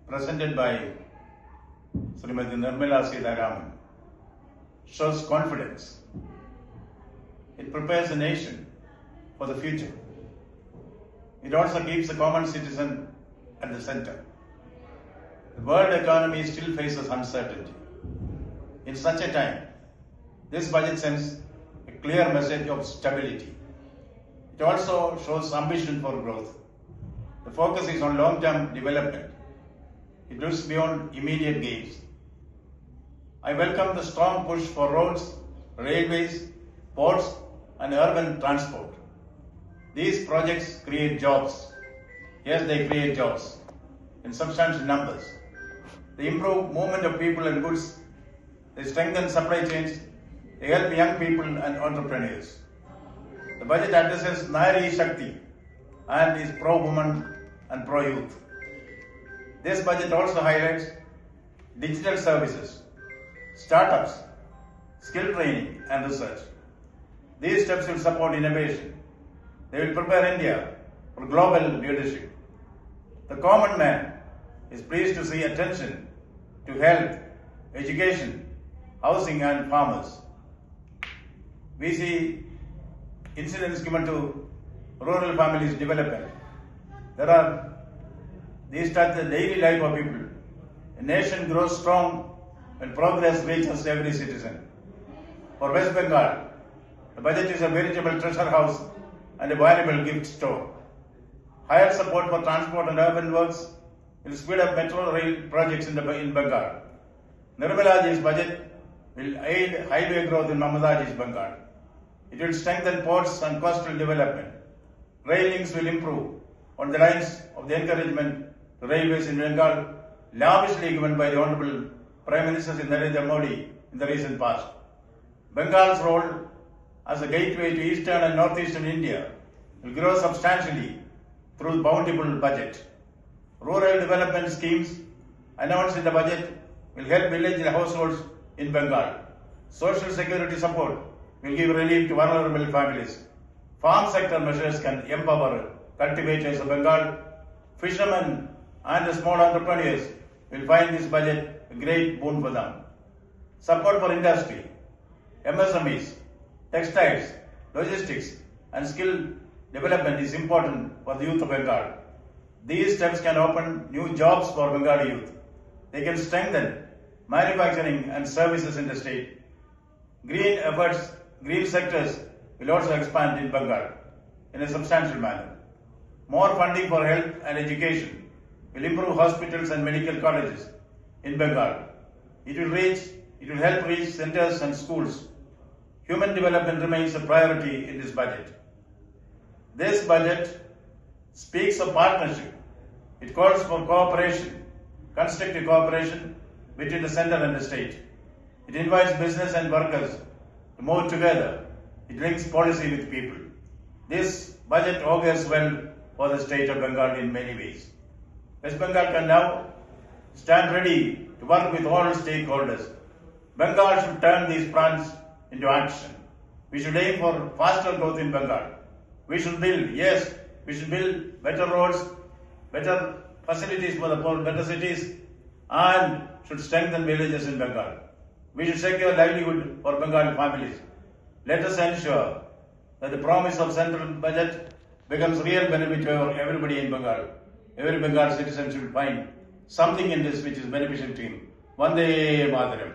presented by Srimati Nirmala Sitharaman shows confidence. It prepares the nation for the future. It also keeps the common citizen at the center. The world economy still faces uncertainty. In such a time, this budget sends a clear message of stability. It also shows ambition for growth. The focus is on long-term development. It looks beyond immediate gains. I welcome the strong push for roads, railways, ports, and urban transport. These projects create jobs. Yes, they create jobs in substantial numbers. They improve movement of people and goods. They strengthen supply chains. They help young people and entrepreneurs. The budget addresses Nari Shakti and is pro-woman and pro-youth. This budget also highlights digital services, startups, skill training and research. These steps will support innovation. They will prepare India for global leadership. The common man is pleased to see attention to health, education, housing and farmers. We see incidents given to rural families development. These touch the daily life of people. A nation grows strong when progress reaches every citizen. For West Bengal, the budget is a veritable treasure house and a valuable gift store. Higher support for transport and urban works will speed up metro rail projects in Bengal. Nirmala Ji's budget will aid highway growth in Mamata Ji's Bengal. It will strengthen ports and coastal development. Rail links will improve on the lines of the encouragement to railways in Bengal, lavishly given by the Honorable Prime Minister Narendra Modi in the recent past. Bengal's role as a gateway to eastern and northeastern India will grow substantially through the bountiful budget. Rural development schemes announced in the budget will help village households in Bengal. Social security support will give relief to vulnerable families. Farm sector measures can empower cultivators of Bengal. Fishermen and the small entrepreneurs will find this budget a great boon for them. Support for industry, MSMEs, textiles, logistics and skill development is important for the youth of Bengal. These steps can open new jobs for Bengali youth. They can strengthen manufacturing and services in the state. Green sectors will also expand in Bengal in a substantial manner. More funding for health and education will improve hospitals and medical colleges in Bengal. It will help reach centers and schools. Human development remains a priority in this budget. This budget speaks of partnership. It calls for cooperation, constructive cooperation between the center and the state. It invites business and workers to move together. It links policy with people. This budget augurs well for the state of Bengal in many ways. West Bengal can now stand ready to work with all stakeholders. Bengal should turn these plans into action. We should aim for faster growth in Bengal. We should build better roads, better facilities for the poor, better cities, and should strengthen villages in Bengal. We should secure livelihood for Bengali families. Let us ensure that the promise of central budget becomes real benefit to everybody in Bengal. Every Bengal citizen should find something in this which is beneficial to him. Vande Mataram.